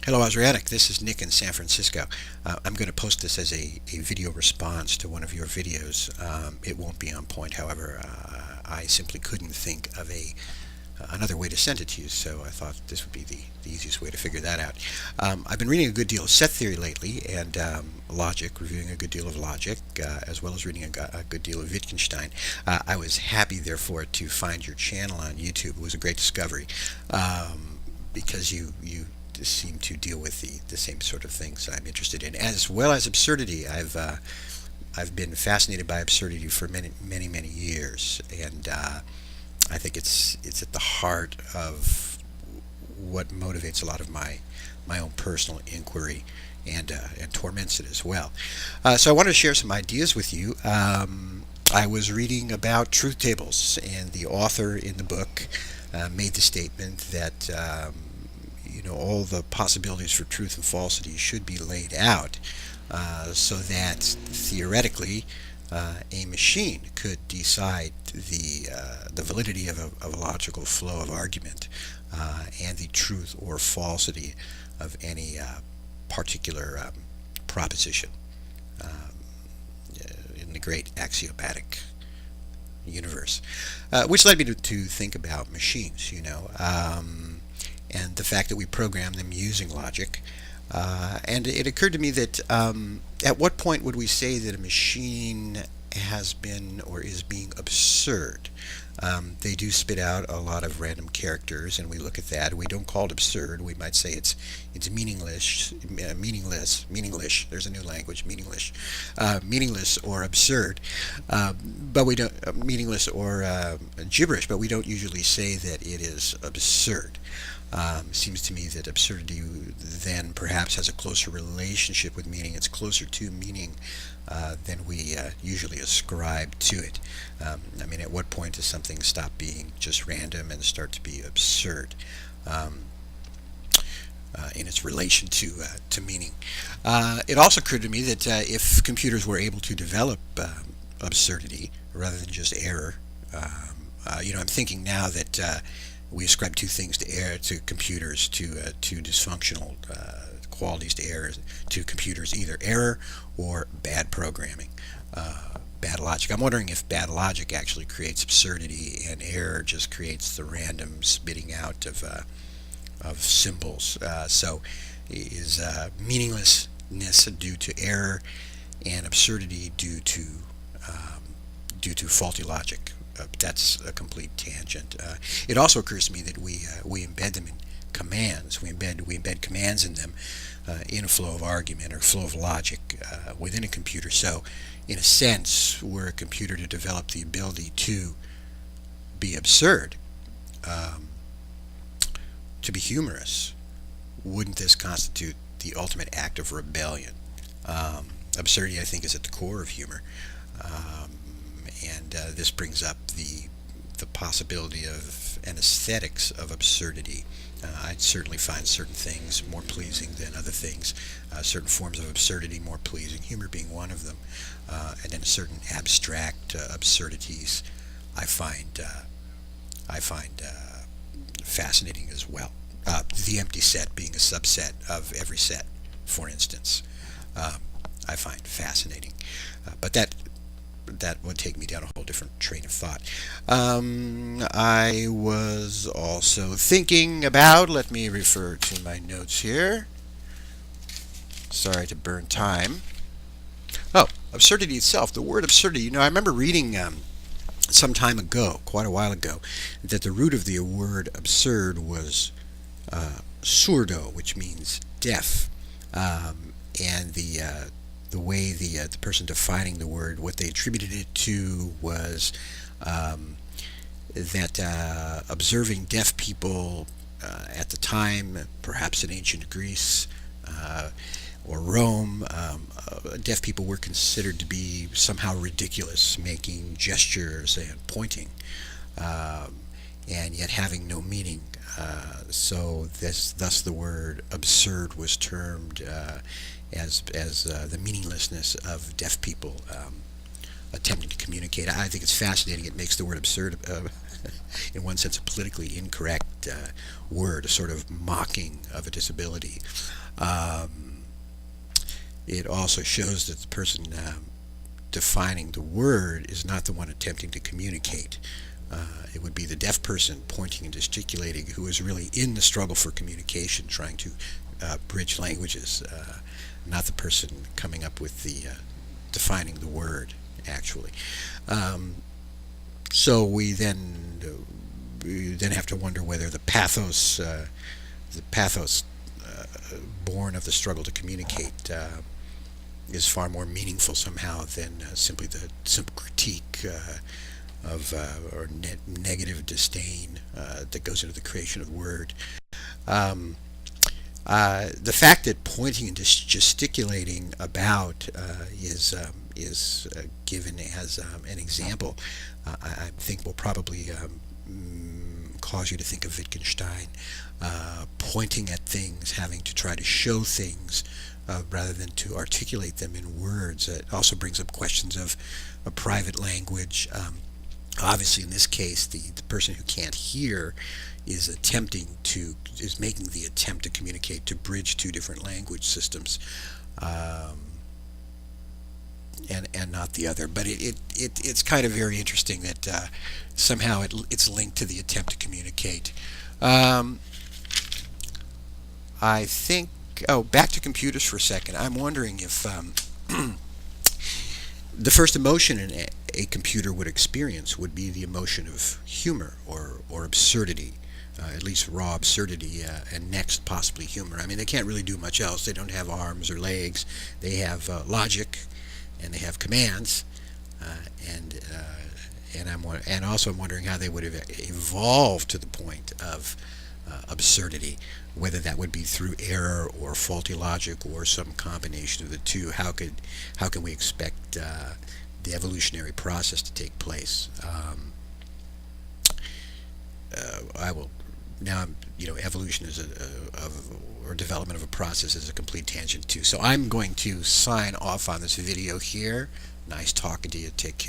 Hello, Azrienoch. This is Nick in San Francisco. I'm going to post this as a video response to one of your videos. It won't be on point, however. I simply couldn't think of another way to send it to you, so I thought this would be the easiest way to figure that out. I've been reading a good deal of set theory lately, and logic, reviewing a good deal of logic, as well as reading a good deal of Wittgenstein. I was happy, therefore, to find your channel on YouTube. It was a great discovery, because you seem to deal with the same sort of things I'm interested in, as well as absurdity. I've been fascinated by absurdity for many years, and I think it's at the heart of what motivates a lot of my own personal inquiry and torments it as well. So I wanted to share some ideas with you. I was reading about truth tables, and the author in the book made the statement that all the possibilities for truth and falsity should be laid out, so that theoretically a machine could decide the validity of a logical flow of argument, and the truth or falsity of any particular proposition, in the great axiomatic universe, which led me to think about machines. And the fact that we program them using logic. And it occurred to me that at what point would we say that a machine has been or is being absurd? They do spit out a lot of random characters, and we look at that. We don't call it absurd. We might say it's meaningless. There's a new language, meaningless or absurd. But we don't meaningless or gibberish. But we don't usually say that it is absurd. Seems to me that absurdity then perhaps has a closer relationship with meaning. It's closer to meaning than we usually ascribe to it. At what point does something stop being just random and start to be absurd in its relation to meaning? It also occurred to me that if computers were able to develop absurdity rather than just error, I'm thinking now that we ascribe two things to computers, to dysfunctional qualities to computers, either error or bad programming, bad logic. I'm wondering if bad logic actually creates absurdity, and error just creates the random spitting out of symbols. So is meaninglessness due to error, and absurdity due to faulty logic? That's a complete tangent. It also occurs to me that we embed them in commands. We embed commands in them, in a flow of argument or flow of logic within a computer. So, in a sense, were a computer to develop the ability to be absurd, to be humorous, wouldn't this constitute the ultimate act of rebellion? Absurdity, I think, is at the core of humor. And this brings up the possibility of an aesthetics of absurdity. I'd certainly find certain things more pleasing than other things, certain forms of absurdity more pleasing, humor being one of them, and then certain abstract absurdities I find fascinating as well. The empty set being a subset of every set, for instance, I find fascinating. But that would take me down a whole different train of thought. I was also thinking about, let me refer to my notes here. Sorry to burn time. Oh, absurdity itself, the word absurdity. I remember reading some time ago, quite a while ago, that the root of the word absurd was surdo, which means deaf. And the way the person defining the word, what they attributed it to was that observing deaf people at the time, perhaps in ancient Greece or Rome, deaf people were considered to be somehow ridiculous, making gestures and pointing, and yet having no meaning. So thus the word absurd was termed as the meaninglessness of deaf people attempting to communicate. I think it's fascinating. It makes the word absurd in one sense, a politically incorrect word, a sort of mocking of a disability. Um, it also shows that the person defining the word is not the one attempting to communicate. It would be the deaf person pointing and gesticulating who is really in the struggle for communication, trying to bridge languages, not the person coming up with the defining the word, actually. Um, so we then have to wonder whether the pathos born of the struggle to communicate is far more meaningful somehow than simply the simple critique of or negative disdain that goes into the creation of the word. Um, the fact that pointing and gesticulating about is given as an example, I think will probably cause you to think of Wittgenstein, pointing at things, having to try to show things rather than to articulate them in words. It also brings up questions of a private language. Obviously, in this case, the person who can't hear is making the attempt to communicate, to bridge two different language systems, and not the other. But it's kind of very interesting that somehow it's linked to the attempt to communicate. Um, I think. Oh, back to computers for a second. I'm wondering if the first emotion a computer would experience would be the emotion of humor or absurdity, at least raw absurdity, and next possibly humor. I mean, they can't really do much else. They don't have arms or legs. They have logic, and they have commands, and and also I'm wondering how they would have evolved to the point of absurdity, whether that would be through error or faulty logic or some combination of the two. How can we expect the evolutionary process to take place? I will now. Evolution is or development of a process is a complete tangent too. So I'm going to sign off on this video here. Nice talking to you. Take care.